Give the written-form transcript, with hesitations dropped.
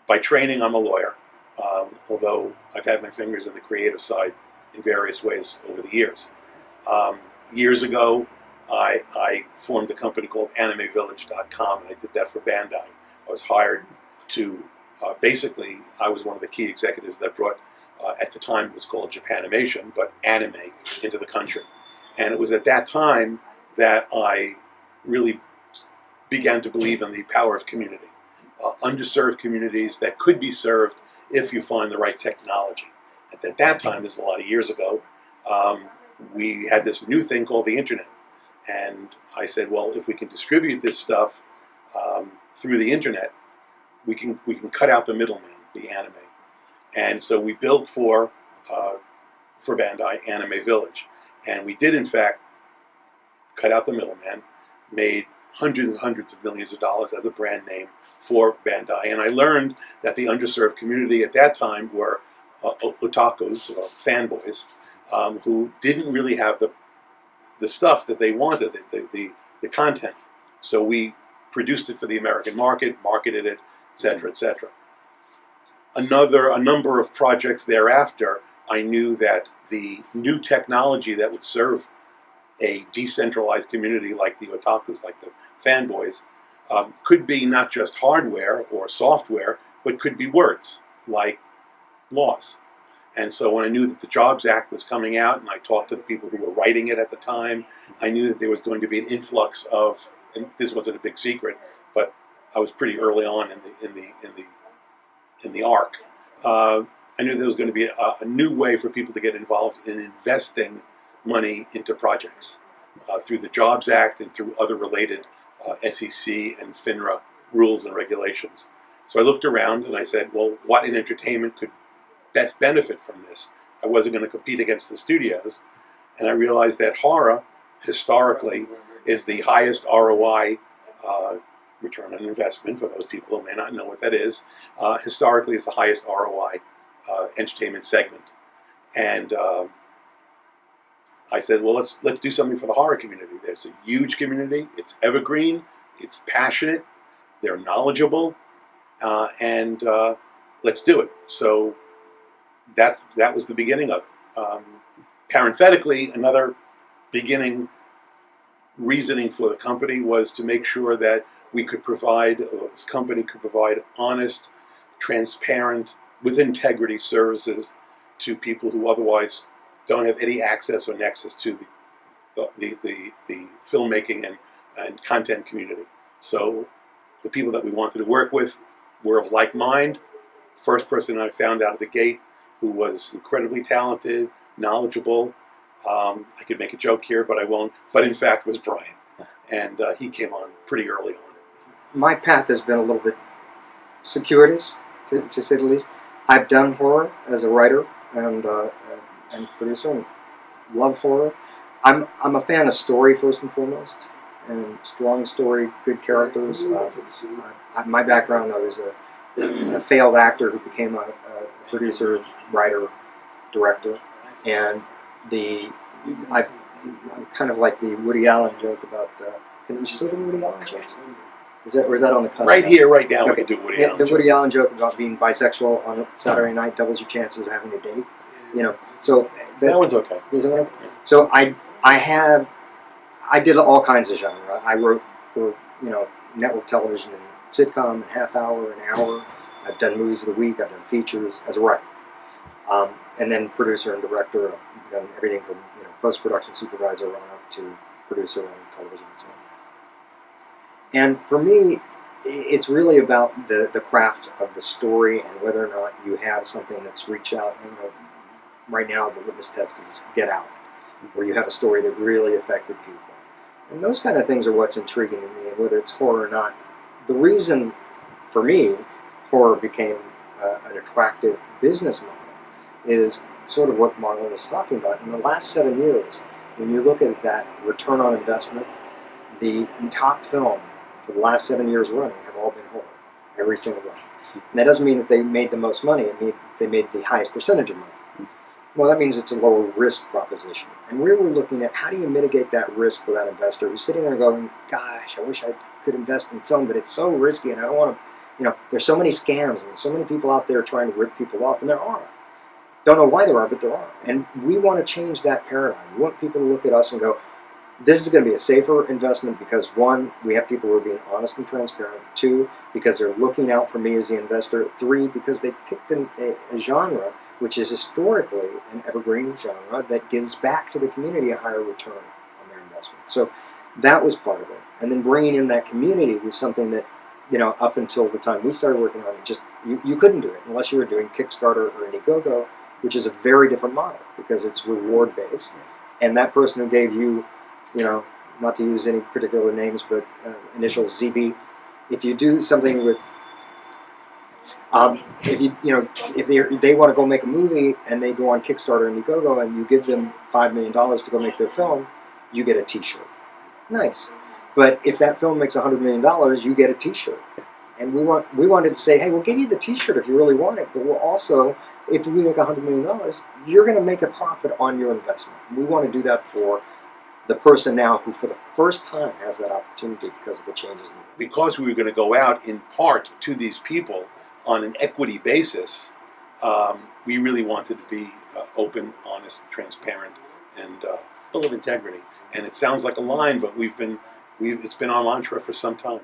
By training, I'm a lawyer, although I've had my fingers in the creative side in various ways over the years. Um, Years ago, I formed a company called AnimeVillage.com, and I did that for Bandai. I was hired to basically, I was one of the key executives that brought, at the time it was called Japanimation, but anime into the country. And it was at that time that I really began to believe in the power of community. Underserved communities that could be served if you find the right technology. At that time, this is a lot of years ago, we had this new thing called the internet. And I said, well, if we can distribute this stuff through the internet, we can cut out the middleman, the anime. And so we built for Bandai Anime Village. And we did, in fact, cut out the middleman, made hundreds and hundreds of millions of dollars as a brand name for Bandai. And I learned that the underserved community at that time were otakus, fanboys, who didn't really have the stuff that they wanted, the content. So we produced it for the American market, marketed it, etc., etc. A number of projects thereafter, I knew that the new technology that would serve a decentralized community like the otakus, like the fanboys, could be not just hardware or software, but could be words like laws. And so when I knew that the Jobs Act was coming out, and I talked to the people who were writing it at the time, I knew that there was going to be an influx of, and this wasn't a big secret, but I was pretty early on in the arc. I knew there was going to be a new way for people to get involved in investing money into projects through the Jobs Act and through other related SEC and FINRA rules and regulations. So I looked around and I said, well, what in entertainment could best benefit from this? I wasn't going to compete against the studios. And I realized that horror, historically, is the highest ROI, return on investment, for those people who may not know what that is. Historically, is the highest ROI entertainment segment. And I said, well, let's do something for the horror community. There's a huge community. It's evergreen. It's passionate. They're knowledgeable. And let's do it. So that was the beginning of it. Parenthetically, another beginning reasoning for the company was to make sure that we could provide, or this company could provide, honest, transparent, with integrity services to people who otherwise don't have any access or nexus to the filmmaking and content community. So the people that we wanted to work with were of like mind. First person I found out of the gate who was incredibly talented, knowledgeable. I could make a joke here, but I won't. But in fact, was Brian, and he came on pretty early on. My path has been a little bit circuitous, to say the least. I've done horror as a writer and producer, and love horror. I'm a fan of story first and foremost, and strong story, good characters. My background, I was a failed actor who became a producer, writer, director, and I'm kind of like the Woody Allen joke about. Can you still do Woody Allen jokes? Is that on the cusp? Right here, right now, okay. We can do Woody Allen. The Woody Allen joke about being bisexual on Saturday night doubles your chances of having a date. So that one's okay. Isn't it? So I did all kinds of genre. I wrote for network television and sitcom and half hour and hour. I've done movies of the week. I've done features as a writer, and then producer and director. I've done everything from post production supervisor on up to producer on television and so on. And for me, it's really about the craft of the story and whether or not you have something that's reach out. Right now, the litmus test is Get Out, where you have a story that really affected people. And those kind of things are what's intriguing to me, and whether it's horror or not. The reason, for me, horror became an attractive business model is sort of what Marlon is talking about. In the last 7 years, when you look at that return on investment, the top film for the last 7 years running have all been horror, every single one. And that doesn't mean that they made the most money, it means they made the highest percentage of money. Well, that means it's a lower risk proposition. And we were looking at how do you mitigate that risk for that investor who's sitting there going, gosh, I wish I could invest in film, but it's so risky and I don't want to there's so many scams and there's so many people out there trying to rip people off, and there are. Don't know why there are, but there are. And we want to change that paradigm. We want people to look at us and go, this is going to be a safer investment because, one, we have people who are being honest and transparent. Two, because they're looking out for me as the investor. Three, because they picked a genre which is historically an evergreen genre that gives back to the community a higher return on their investment. So that was part of it. And then bringing in that community was something that, up until the time we started working on it, just you couldn't do it unless you were doing Kickstarter or Indiegogo, which is a very different model because it's reward based. And that person who gave you, not to use any particular names, but initials ZB, if you do something with, if they want to go make a movie and they go on Kickstarter and Indiegogo and you give them $5 million to go make their film, you get a T-shirt. Nice. But if that film makes $100 million, you get a T-shirt. And we wanted to say, hey, we'll give you the T-shirt if you really want it, but we'll also, if we make $100 million, you're going to make a profit on your investment. We want to do that for the person now who for the first time has that opportunity because of the changes. Because we were going to go out in part to these people on an equity basis, we really wanted to be open, honest, transparent, and full of integrity. And it sounds like a line, but it's been our mantra for some time.